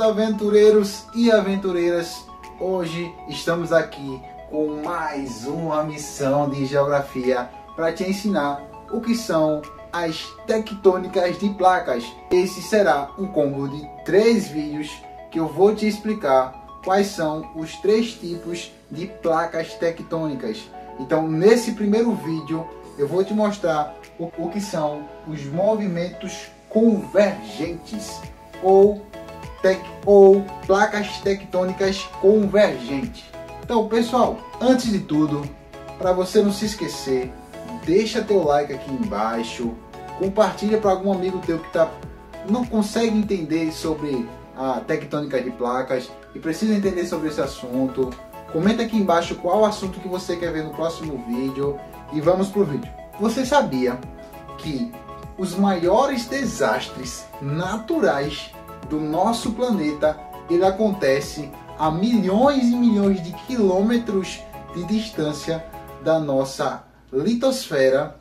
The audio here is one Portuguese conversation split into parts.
aventureiros e aventureiras, hoje estamos aqui com mais uma missão de geografia para te ensinar o que são as tectônicas de placas. Esse será um combo de 3 vídeos que eu vou te explicar quais são os 3 tipos de placas tectônicas. Então, nesse primeiro vídeo eu vou te mostrar o que são os movimentos convergentes ou placas tectônicas convergentes. Então, pessoal, antes de tudo, para você não se esquecer, deixa teu like aqui embaixo, compartilha para algum amigo teu que não consegue entender sobre a tectônica de placas e precisa entender sobre esse assunto. Comenta aqui embaixo qual assunto que você quer ver no próximo vídeo e vamos pro vídeo. Você sabia que os maiores desastres naturais do nosso planeta ele acontece a milhões e milhões de quilômetros de distância da nossa litosfera,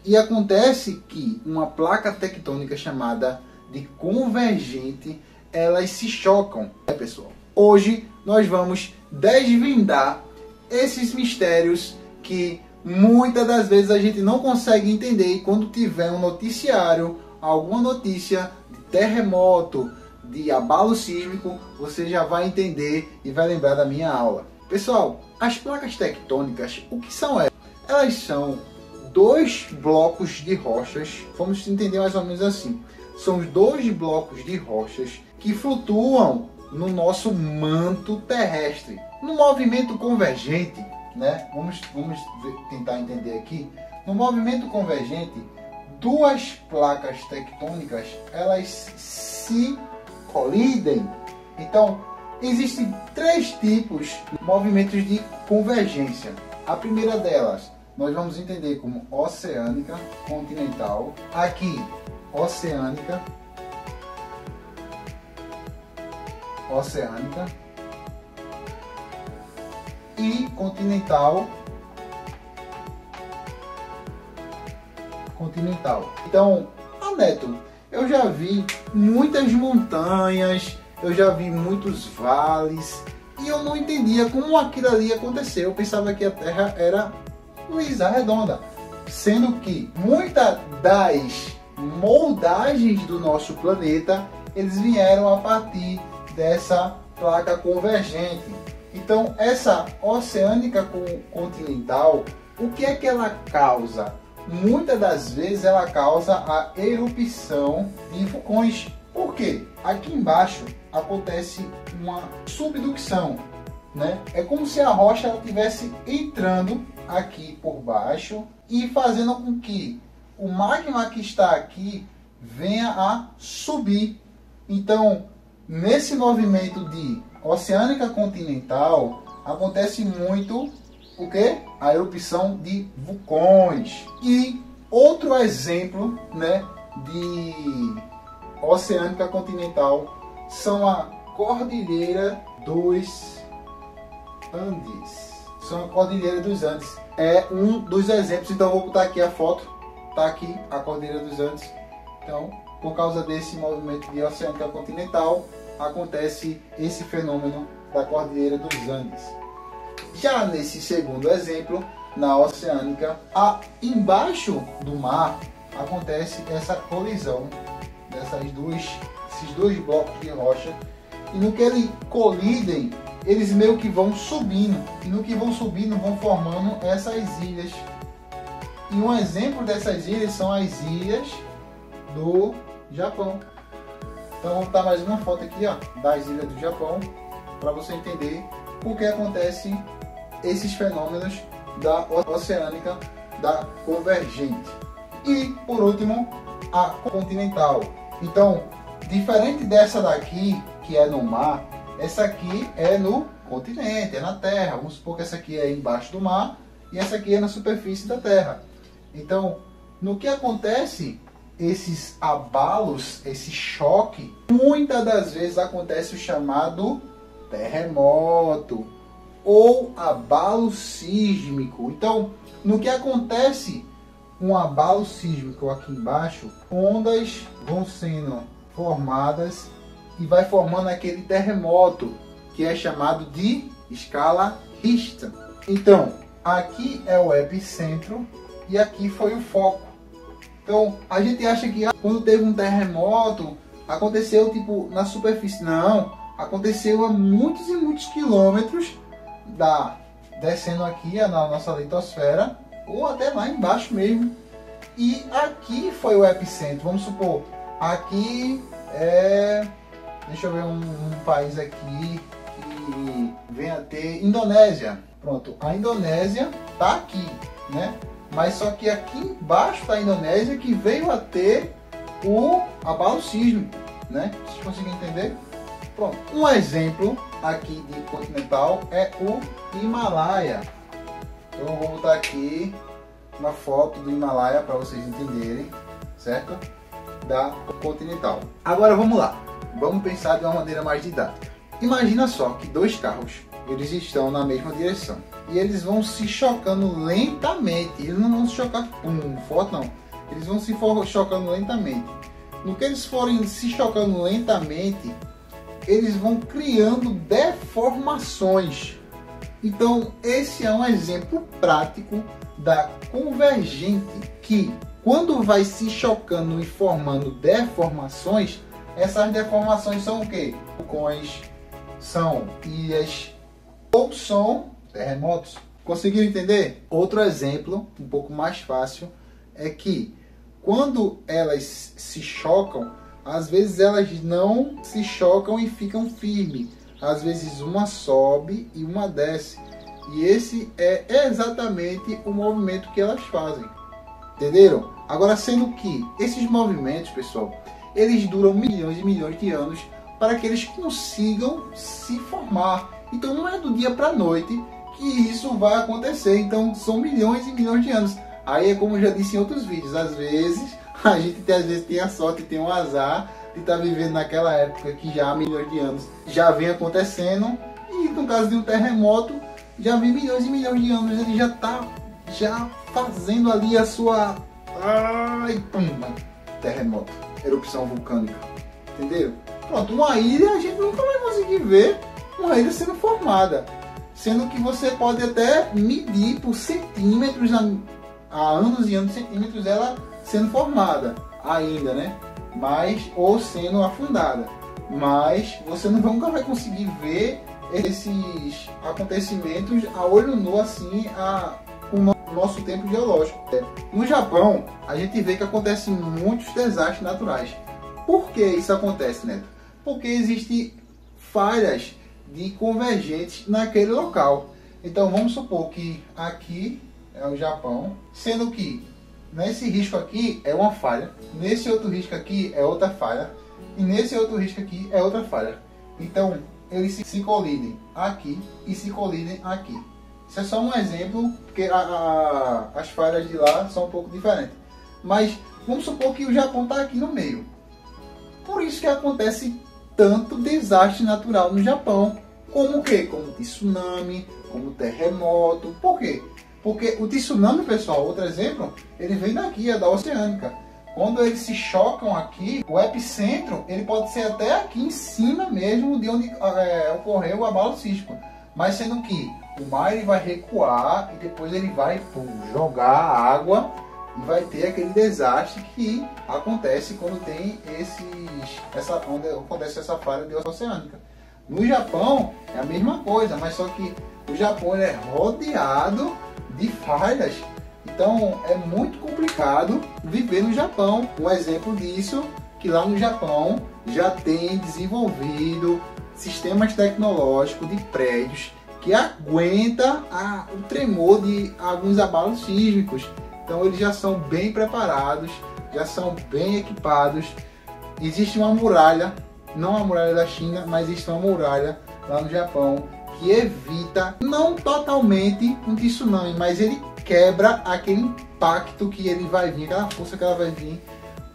e acontece que uma placa tectônica chamada de convergente, elas se chocam, pessoal? Hoje nós vamos desvendar esses mistérios que muitas das vezes a gente não consegue entender, e quando tiver um noticiário, alguma notícia de terremoto, de abalo sísmico, você já vai entender e vai lembrar da minha aula. Pessoal, as placas tectônicas, o que são elas? Elas são 2 blocos de rochas, vamos entender mais ou menos assim. São os 2 blocos de rochas que flutuam no nosso manto terrestre. No movimento convergente, né? Vamos tentar entender aqui. No movimento convergente, 2 placas tectônicas, elas se colidem. Então, existem 3 tipos de movimentos de convergência. A primeira delas, nós vamos entender como oceânica, continental. Aqui, oceânica, e continental. Então, Neto, eu já vi muitas montanhas, eu já vi muitos vales, e eu não entendia como aquilo ali aconteceu. Eu pensava que a Terra era lisa, redonda, sendo que muitas das moldagens do nosso planeta, eles vieram a partir dessa placa convergente. Então, essa oceânica continental, o que é que ela causa? Muitas das vezes ela causa a erupção de vulcões. Por quê? Aqui embaixo acontece uma subducção, né? É como se a rocha estivesse entrando aqui por baixo e fazendo com que o magma que está aqui venha a subir. Então, nesse movimento de oceânica continental, acontece muito o que? A erupção de vulcões. E outro exemplo, né, de oceânica continental são a Cordilheira dos Andes. É um dos exemplos. Então, eu vou botar aqui a foto. Tá aqui a Cordilheira dos Andes. Então, por causa desse movimento de oceânica continental, acontece esse fenômeno da Cordilheira dos Andes. Já nesse segundo exemplo, na oceânica, embaixo do mar, acontece essa colisão esses dois blocos de rocha, e no que eles colidem, eles meio que vão subindo, e no que vão subindo vão formando essas ilhas. E um exemplo dessas ilhas são as ilhas do Japão. Então vou botar mais uma foto aqui, ó, das ilhas do Japão, para você entender por que acontece esses fenômenos da oceânica, da convergente. E por último, a continental. Então, diferente dessa daqui, que é no mar, essa aqui é no continente, é na terra. Vamos supor que essa aqui é embaixo do mar e essa aqui é na superfície da terra. Então, no que acontece esses abalos, esse choque, muitas das vezes acontece o chamado terremoto ou abalo sísmico. Então, no que acontece um abalo sísmico aqui embaixo, ondas vão sendo formadas e vai formando aquele terremoto que é chamado de escala Richter. Então, aqui é o epicentro e aqui foi o foco. Então, a gente acha que quando teve um terremoto, aconteceu tipo na superfície. Não, aconteceu a muitos e muitos quilômetros descendo aqui na nossa litosfera, ou até lá embaixo mesmo. E aqui foi o epicentro. Vamos supor, aqui deixa eu ver um país aqui que vem a ter Indonésia. Pronto, a Indonésia tá aqui, né? Mas só que aqui embaixo da Indonésia que veio a ter o abalo sísmico, né? Vocês conseguem entender? Pronto, um exemplo aqui de continental é o Himalaia. Então eu vou botar aqui uma foto do Himalaia para vocês entenderem, certo? Da continental. Agora vamos lá, vamos pensar de uma maneira mais didática. Imagina só que dois carros, eles estão na mesma direção e eles vão se chocando lentamente. Eles não vão se chocar forte não, eles vão se chocando lentamente. No que eles forem se chocando lentamente, eles vão criando deformações. Então esse é um exemplo prático da convergente, que quando vai se chocando e formando deformações, essas deformações são o quê? Vulcões, são ilhas ou são terremotos. Conseguiram entender? Outro exemplo, um pouco mais fácil, é que quando elas se chocam, às vezes elas não se chocam e ficam firmes. Às vezes uma sobe e uma desce. E esse é exatamente o movimento que elas fazem. Entenderam? Agora, sendo que esses movimentos, pessoal, eles duram milhões e milhões de anos para que eles consigam se formar. Então não é do dia para a noite que isso vai acontecer. Então são milhões e milhões de anos. Aí é como eu já disse em outros vídeos, às vezes a gente tem a sorte, tem um azar de estar vivendo naquela época que já há milhões de anos já vem acontecendo. E no caso de um terremoto, já vem milhões e milhões de anos, ele já está fazendo ali a sua... Ai, pumba, terremoto, erupção vulcânica, entenderam? Pronto, uma ilha a gente nunca vai conseguir ver uma ilha sendo formada, sendo que você pode até medir por centímetros, há anos e anos de centímetros ela sendo formada ainda, né? Mas, ou sendo afundada, mas você nunca vai conseguir ver esses acontecimentos a olho nu assim, com o nosso tempo geológico. No Japão, a gente vê que acontecem muitos desastres naturais. Por que isso acontece, Neto? Porque existem falhas de convergentes naquele local. Então vamos supor que aqui é o Japão, sendo que nesse risco aqui é uma falha, nesse outro risco aqui é outra falha, e nesse outro risco aqui é outra falha. Então eles se colidem aqui e se colidem aqui. Isso é só um exemplo, porque as falhas de lá são um pouco diferentes. Mas vamos supor que o Japão está aqui no meio. Por isso que acontece tanto desastre natural no Japão. Como o quê? Como tsunami, como terremoto. Por quê? Porque o tsunami, pessoal, outro exemplo, ele vem daqui, é da oceânica. Quando eles se chocam aqui, o epicentro ele pode ser até aqui em cima mesmo de onde ocorreu o abalo sísmico. Mas sendo que o mar ele vai recuar e depois ele vai jogar água e vai ter aquele desastre que acontece quando tem onde acontece essa falha de oceânica. No Japão é a mesma coisa, mas só que o Japão ele é rodeado de falhas. Então é muito complicado viver no Japão. Um exemplo disso, que lá no Japão já tem desenvolvido sistemas tecnológicos de prédios que aguenta o tremor de alguns abalos sísmicos. Então eles já são bem preparados, já são bem equipados. Existe uma muralha, não a muralha da China, mas existe uma muralha lá no Japão que evita, não totalmente um tsunami, mas ele quebra aquele impacto que ele vai vir, aquela força que ela vai vir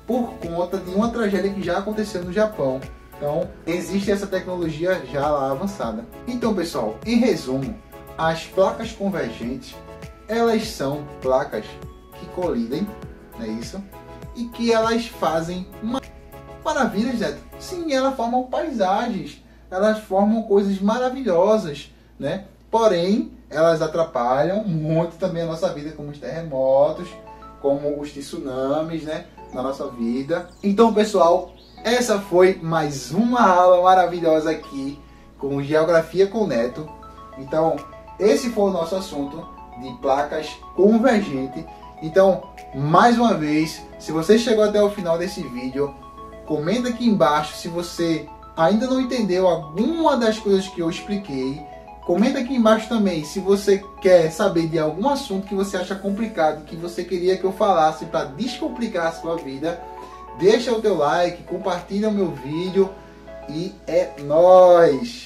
por conta de uma tragédia que já aconteceu no Japão. Então existe essa tecnologia já lá avançada. Então pessoal, em resumo, as placas convergentes, elas são placas que colidem, é isso, e que elas fazem Maravilhas, Neto? Sim, elas formam paisagens, elas formam coisas maravilhosas, né? Porém, elas atrapalham muito também a nossa vida, como os terremotos, como os tsunamis, né? Na nossa vida. Então, pessoal, essa foi mais uma aula maravilhosa aqui com Geografia com Neto. Então, esse foi o nosso assunto de placas convergentes. Então, mais uma vez, se você chegou até o final desse vídeo, comenta aqui embaixo se você ainda não entendeu alguma das coisas que eu expliquei. Comenta aqui embaixo também se você quer saber de algum assunto que você acha complicado, que você queria que eu falasse para descomplicar a sua vida. Deixa o teu like, compartilha o meu vídeo e é nóis!